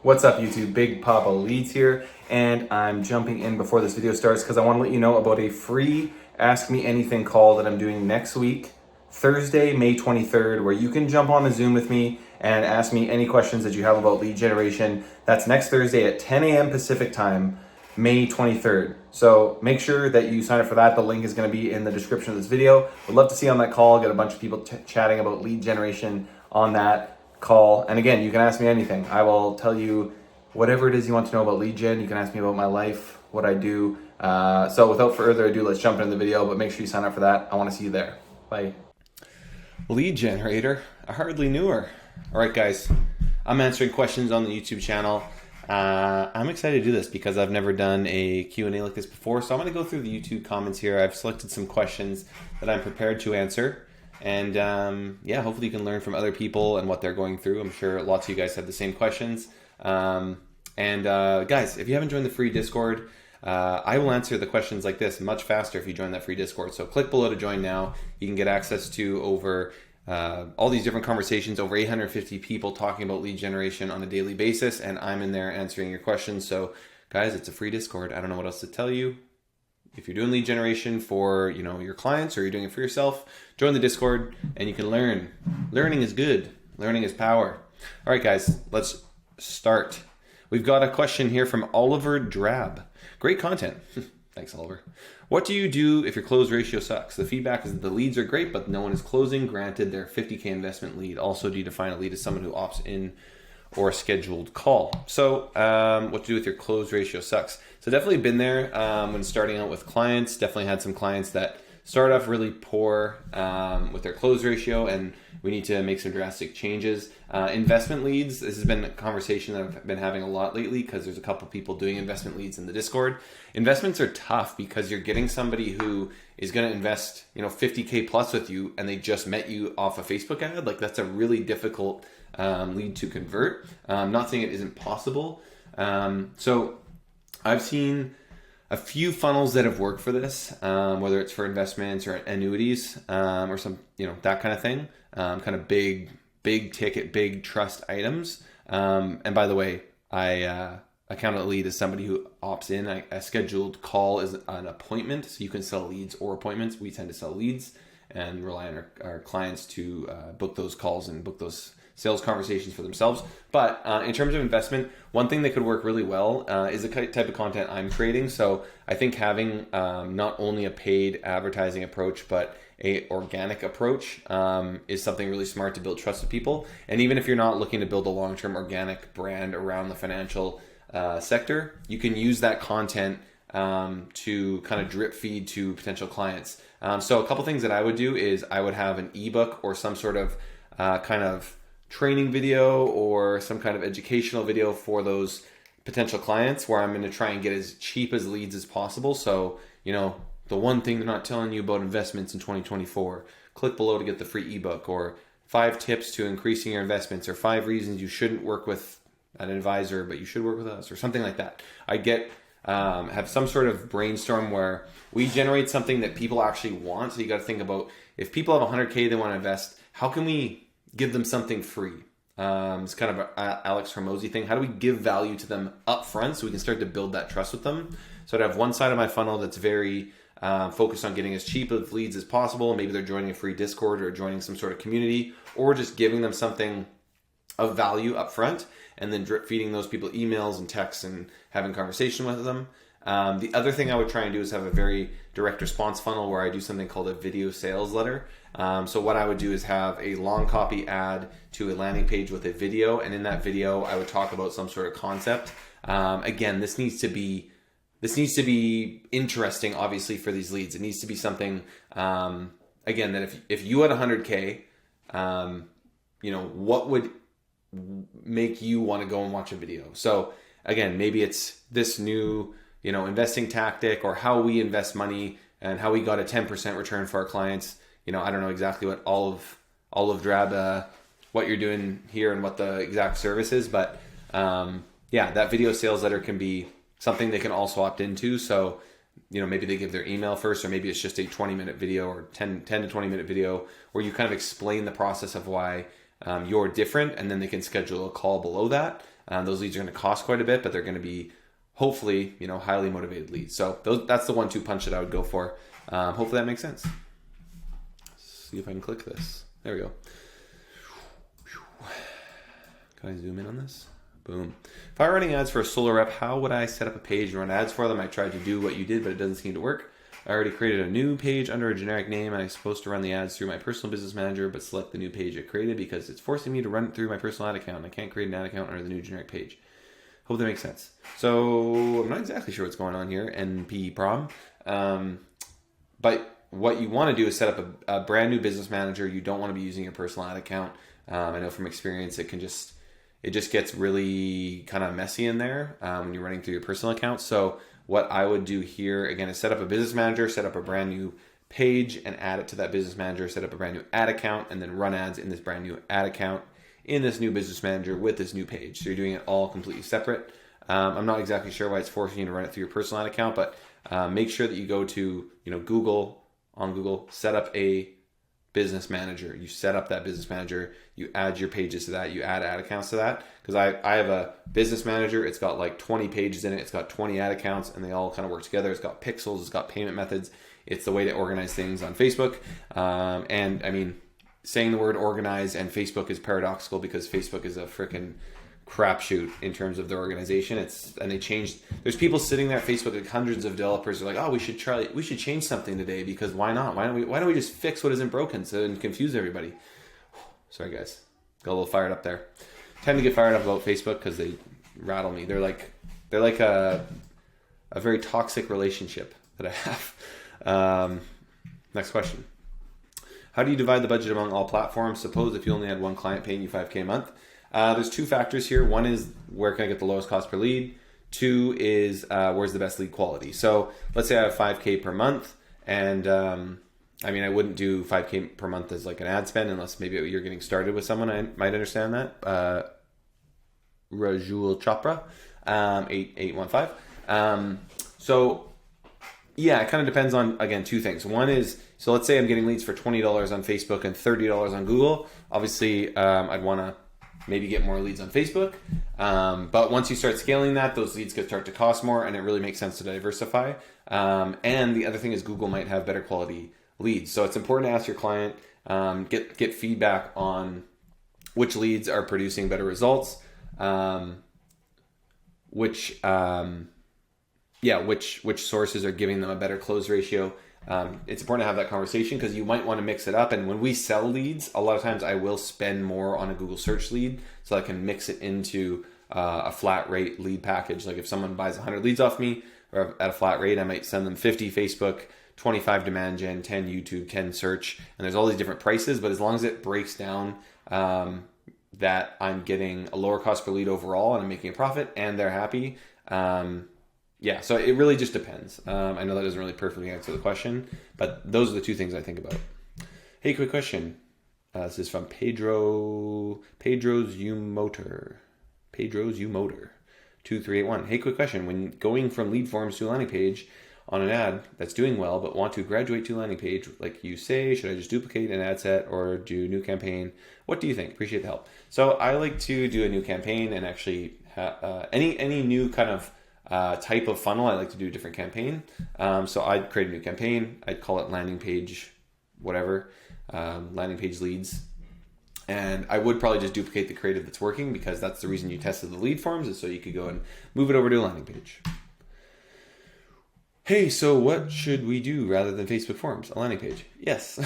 What's up YouTube, Big Papa Leads here, and I'm jumping in before this video starts because I want to let you know about a free Ask Me Anything call that I'm doing next week, Thursday, May 23rd, where you can jump on a Zoom with me and ask me any questions that you have about lead generation. That's next Thursday at 10 a.m. Pacific time, May 23rd. So make sure that you sign up for that. The link is going to be in the description of this video. Would love to see you on that call, get a bunch of people chatting about lead generation on that call. And again, you can ask me anything. I will tell you whatever it is you want to know about lead gen. You can ask me about my life, what I do. So without further ado, let's jump into the video, but make sure you sign up for that. I want to see you there. Bye. Lead generator, I hardly knew her. All right, guys, I'm answering questions on the YouTube channel. I'm excited to do this because I've never done a Q&A like this before. So I'm going to go through the YouTube comments here. I've selected some questions that I'm prepared to answer. And yeah, hopefully you can learn from other people and what they're going through. I'm sure lots of you guys have the same questions. Guys, if you haven't joined the free Discord, I will answer the questions like this much faster if you join that free Discord. So click below to join now. You can get access to over all these different conversations, over 850 people talking about lead generation on a daily basis, and I'm in there answering your questions. So guys, it's a free Discord. I don't know what else to tell you. If you're doing lead generation for your clients or you're doing it for yourself, join the Discord and you can learn. Learning is good. Learning is power. All right, guys, let's start. We've got a question here from Oliver Drab. Great content. Thanks, Oliver. What do you do if your close ratio sucks? The feedback is that the leads are great, but no one is closing. Granted, they're a $50K investment lead. Also, do you define a lead as someone who opts in or a scheduled call? So what to do with your close ratio sucks. So definitely been there when starting out with clients. Definitely had some clients that start off really poor with their close ratio, and we need to make some drastic changes. Investment leads, this has been a conversation that I've been having a lot lately because there's a couple people doing investment leads in the Discord. Investments are tough because you're getting somebody who is going to invest 50K plus with you, and they just met you off a Facebook ad. Like, that's a really difficult lead to convert. I'm not saying it isn't possible. So I've seen a few funnels that have worked for this, whether it's for investments or annuities or some, that kind of thing, kind of big ticket, big trust items. And by the way, I count a lead as somebody who opts in. A scheduled call is an appointment, so you can sell leads or appointments. We tend to sell leads and rely on our clients to book those calls and book those sales conversations for themselves. But in terms of investment, one thing that could work really well is the type of content I'm creating. So I think having not only a paid advertising approach, but a organic approach is something really smart to build trust with people. And even if you're not looking to build a long-term organic brand around the financial sector, you can use that content to kind of drip feed to potential clients. So a couple things that I would do is I would have an ebook or some sort of kind of training video or some kind of educational video for those potential clients where I'm going to try and get as cheap as leads as possible. So, the one thing they're not telling you about investments in 2024, click below to get the free ebook, or 5 tips to increasing your investments, or 5 reasons you shouldn't work with an advisor, but you should work with us, or something like that. I have some sort of brainstorm where we generate something that people actually want. So you got to think about, if people have 100K they want to invest, how can we give them something free? It's kind of an Alex Hormozy thing. How do we give value to them up front so we can start to build that trust with them? So I'd have one side of my funnel that's very focused on getting as cheap of leads as possible. Maybe they're joining a free Discord or joining some sort of community, or just giving them something of value up front and then drip feeding those people emails and texts and having conversation with them. The other thing I would try and do is have a very direct response funnel where I do something called a video sales letter. So what I would do is have a long copy ad to a landing page with a video, and in that video I would talk about some sort of concept. Again, this needs to be interesting, obviously, for these leads. It needs to be something, again, that if you had 100K, what would make you want to go and watch a video? So again, maybe it's this new investing tactic, or how we invest money and how we got a 10% return for our clients. I don't know exactly what Olive Drab, what you're doing here and what the exact service is, but yeah, that video sales letter can be something they can also opt into. So, maybe they give their email first, or maybe it's just a 20-minute video or 10 to 20-minute video where you kind of explain the process of why you're different, and then they can schedule a call below that. Those leads are going to cost quite a bit, but they're going to be hopefully, highly motivated leads. So that's the 1-2 punch that I would go for. Hopefully that makes sense. See if I can click this. There we go. Can I zoom in on this? Boom. If I were running ads for a solar rep, how would I set up a page and run ads for them? I tried to do what you did, but it doesn't seem to work. I already created a new page under a generic name, and I'm supposed to run the ads through my personal business manager, but select the new page I created because it's forcing me to run it through my personal ad account. I can't create an ad account under the new generic page. Hope that makes sense. So I'm not exactly sure what's going on here, NP prom. But what you want to do is set up a brand new business manager. You don't want to be using your personal ad account. I know from experience it just gets really kind of messy in there when you're running through your personal account. So what I would do here, again, is set up a business manager, set up a brand new page and add it to that business manager, set up a brand new ad account, and then run ads in this brand new ad account in this new business manager with this new page. So you're doing it all completely separate. I'm not exactly sure why it's forcing you to run it through your personal ad account, but make sure that you go to Google, set up a business manager. You set up that business manager, you add your pages to that, you add ad accounts to that. Because I have a business manager, it's got like 20 pages in it, it's got 20 ad accounts, and they all kind of work together. It's got pixels, it's got payment methods. It's the way to organize things on Facebook. And I mean, saying the word organize and Facebook is paradoxical because Facebook is a freaking crapshoot in terms of their organization. There's people sitting there at Facebook, like hundreds of developers are like, oh, we should change something today because why not? Why don't we just fix what isn't broken and confuse everybody? Sorry guys, got a little fired up there. Tend to get fired up about Facebook because they rattle me. They're like a very toxic relationship that I have. Next question. How do you divide the budget among all platforms? Suppose if you only had one client paying you $5K a month. There's two factors here. One is where can I get the lowest cost per lead? Two is where's the best lead quality? So let's say I have $5K per month, and I wouldn't do $5K per month as like an ad spend unless maybe you're getting started with someone. I might understand that. Rajul Chopra, 8815. So yeah, it kind of depends on, again, two things. One is, so let's say I'm getting leads for $20 on Facebook and $30 on Google. Obviously, I'd want to maybe get more leads on Facebook. But once you start scaling that, those leads could start to cost more, and it really makes sense to diversify. And the other thing is Google might have better quality leads. So it's important to ask your client, get feedback on which leads are producing better results, which sources are giving them a better close ratio. It's important to have that conversation because you might want to mix it up. And when we sell leads, a lot of times I will spend more on a Google search lead so I can mix it into a flat rate lead package. Like if someone buys 100 leads off me or at a flat rate, I might send them 50 Facebook, 25 demand gen, 10 YouTube, 10 search, and there's all these different prices. But as long as it breaks down that I'm getting a lower cost per lead overall and I'm making a profit and they're happy, yeah, so it really just depends. I know that doesn't really perfectly answer the question, but those are the two things I think about. Hey, quick question. This is from Pedro's Umotor. 2381. Hey, quick question. When going from lead forms to a landing page on an ad that's doing well, but want to graduate to a landing page, like you say, should I just duplicate an ad set or do a new campaign? What do you think? Appreciate the help. So I like to do a new campaign and actually any new kind of type of funnel, I like to do a different campaign. So I'd create a new campaign. I'd call it landing page, whatever, landing page leads. And I would probably just duplicate the creative that's working because that's the reason you tested the lead forms is so you could go and move it over to a landing page. Hey, so what should we do rather than Facebook forms? A landing page. Yes.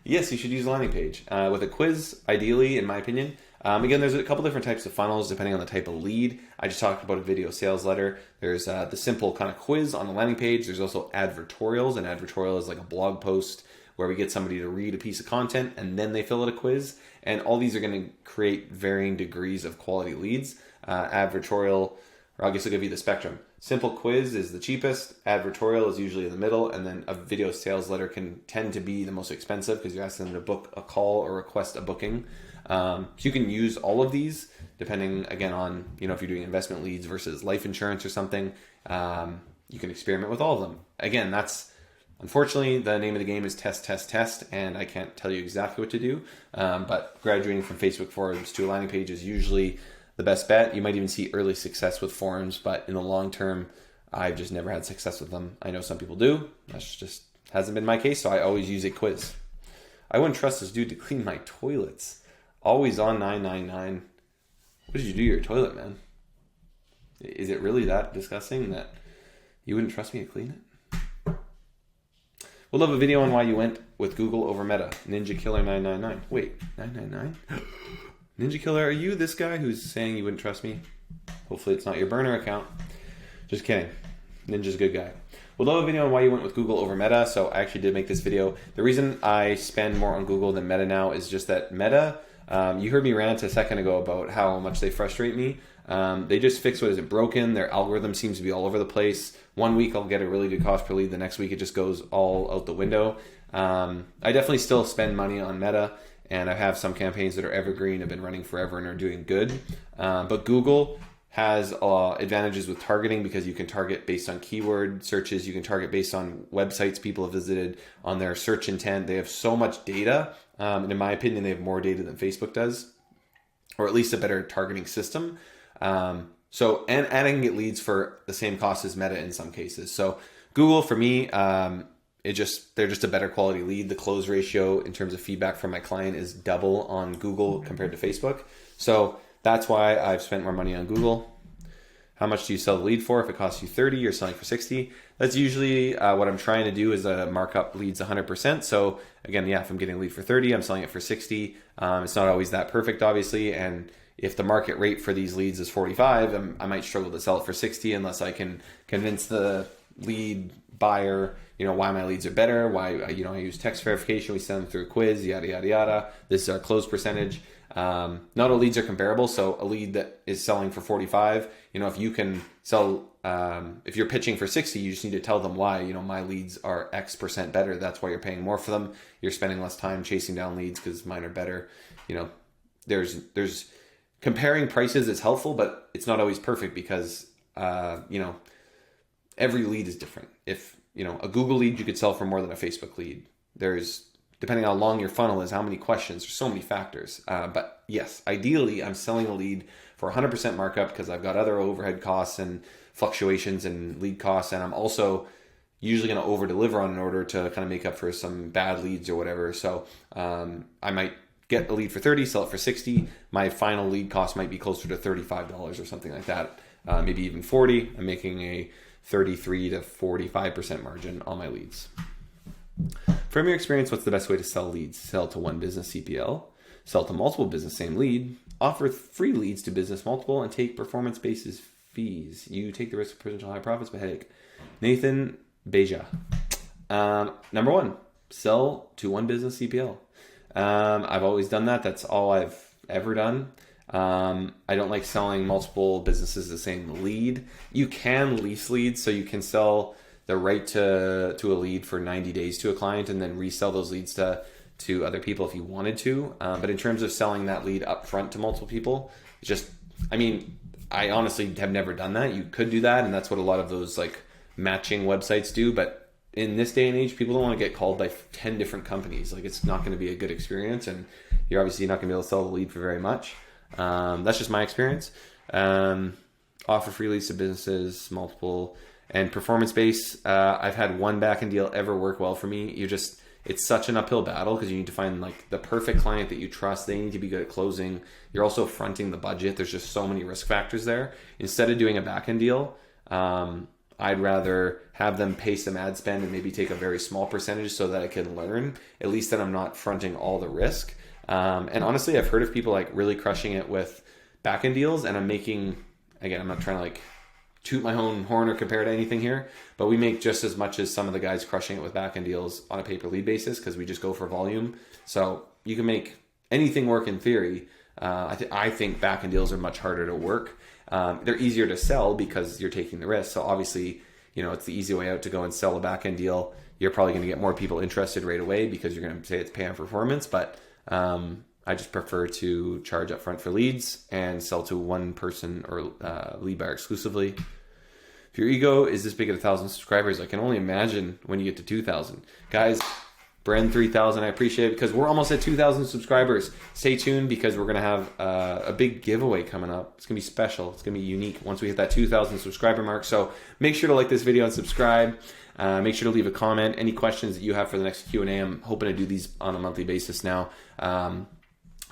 Yes, you should use a landing page with a quiz, ideally, in my opinion. Again, there's a couple different types of funnels depending on the type of lead. I just talked about a video sales letter. There's the simple kind of quiz on the landing page. There's also advertorials. An advertorial is like a blog post where we get somebody to read a piece of content and then they fill out a quiz. And all these are going to create varying degrees of quality leads. Advertorial, or I guess I'll give you the spectrum. Simple quiz is the cheapest. Advertorial is usually in the middle. And then a video sales letter can tend to be the most expensive because you're asking them to book a call or request a booking. So you can use all of these depending, again, on, if you're doing investment leads versus life insurance or something. You can experiment with all of them. Again, that's unfortunately the name of the game is test, and I can't tell you exactly what to do. But graduating from Facebook forums to a landing page is usually the best bet. You might even see early success with forums, but in the long term, I've just never had success with them. I know some people do. That's just hasn't been my case, so I always use a quiz. I wouldn't trust this dude to clean my toilets. Always on 999. What did you do to your toilet, man? Is it really that disgusting that you wouldn't trust me to clean it? We'll love a video on why you went with Google over Meta. Ninja Killer 999. Wait, 999? Ninja Killer, are you this guy who's saying you wouldn't trust me? Hopefully it's not your burner account. Just kidding. Ninja's a good guy. We'll love a video on why you went with Google over Meta. So I actually did make this video. The reason I spend more on Google than Meta now is just that Meta, you heard me rant a second ago about how much they frustrate me. They just fixed what isn't broken. Their algorithm seems to be all over the place. One week I'll get a really good cost per lead. The next week it just goes all out the window. I definitely still spend money on Meta, and I have some campaigns that are evergreen, have been running forever and are doing good. But Google has advantages with targeting because you can target based on keyword searches. You can target based on websites people have visited, on their search intent. They have so much data. And in my opinion, they have more data than Facebook does, or at least a better targeting system. And I can get leads for the same cost as Meta in some cases. So Google, for me, they're just a better quality lead. The close ratio in terms of feedback from my client is double on Google compared to Facebook. So that's why I've spent more money on Google. How much do you sell the lead for? If it costs you 30, you're selling for 60. That's usually what I'm trying to do is mark up leads 100%. So again, yeah, if I'm getting a lead for 30, I'm selling it for 60. It's not always that perfect, obviously. And if the market rate for these leads is 45, I might struggle to sell it for 60 unless I can convince the lead buyer, why my leads are better, why, I use text verification, we send them through a quiz, yada, yada, yada. This is our close percentage. Not all leads are comparable. So a lead that is selling for 45, if you can sell, if you're pitching for 60, you just need to tell them why, my leads are X% better. That's why you're paying more for them. You're spending less time chasing down leads because mine are better. There's comparing prices is helpful, but it's not always perfect because, every lead is different. If, a Google lead, you could sell for more than a Facebook lead. Depending on how long your funnel is, how many questions, there's so many factors. But yes, ideally, I'm selling a lead for 100% markup because I've got other overhead costs and fluctuations and lead costs. And I'm also usually going to over deliver on an order to kind of make up for some bad leads or whatever. So I might get a lead for 30, sell it for 60. My final lead cost might be closer to $35 or something like that. Maybe even 40. I'm making a 33 to 45% margin on my leads. From your experience, what's the best way to sell leads? Sell to one business CPL, sell to multiple business same lead, offer free leads to business multiple, and take performance basis fees. You take the risk of potential high profits, but headache. Nathan Beja. Number one, sell to one business CPL. I've always done that. That's all I've ever done. I don't like selling multiple businesses the same lead. You can lease leads, so you can sell the right to a lead for 90 days to a client and then resell those leads to other people if you wanted to. But in terms of selling that lead up front to multiple people, I honestly have never done that. You could do that, and that's what a lot of those like matching websites do. But in this day and age, people don't want to get called by 10 different companies. Like, it's not going to be a good experience, and you're obviously not going to be able to sell the lead for very much. That's just my experience. Offer free leads to businesses, multiple, and performance-based. I've had one back-end deal ever work well for me. It's such an uphill battle because you need to find like the perfect client that you trust. They need to be good at closing. You're also fronting the budget. There's just so many risk factors there. Instead of doing a back-end deal, I'd rather have them pay some ad spend and maybe take a very small percentage so that I can learn. At least then I'm not fronting all the risk. And honestly, I've heard of people like really crushing it with back-end deals, and I'm not trying to like toot my own horn or compare to anything here, but we make just as much as some of the guys crushing it with back-end deals on a pay-per-lead basis because we just go for volume. So you can make anything work in theory. I think back-end deals are much harder to work. They're easier to sell because you're taking the risk. So obviously, it's the easy way out to go and sell a back-end deal. You're probably going to get more people interested right away because you're going to say it's pay on performance, but I just prefer to charge up front for leads and sell to one person or lead buyer exclusively. If your ego is this big at 1,000 subscribers, I can only imagine when you get to 2,000. Guys, Bren 3000, I appreciate it, because we're almost at 2,000 subscribers. Stay tuned, because we're gonna have a big giveaway coming up. It's gonna be special. It's gonna be unique once we hit that 2,000 subscriber mark. So make sure to like this video and subscribe. Make sure to leave a comment. Any questions that you have for the next Q&A. I'm hoping to do these on a monthly basis now.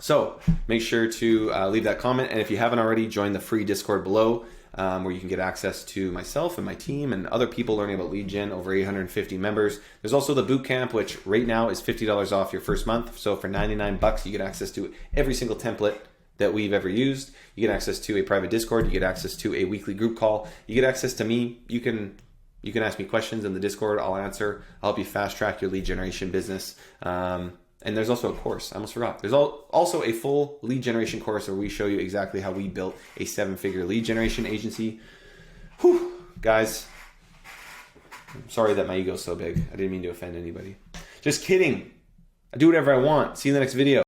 So make sure to leave that comment. And if you haven't already, join the free Discord below, where you can get access to myself and my team and other people learning about lead gen, over 850 members. There's also the boot camp, which right now is $50 off your first month. So for 99 bucks, you get access to every single template that we've ever used. You get access to a private Discord. You get access to a weekly group call. You get access to me. You can ask me questions in the Discord. I'll answer. I'll help you fast track your lead generation business. And there's also a course. I almost forgot. There's also a full lead generation course where we show you exactly how we built a 7-figure lead generation agency. Whew, guys. I'm sorry that my ego's so big. I didn't mean to offend anybody. Just kidding. I do whatever I want. See you in the next video.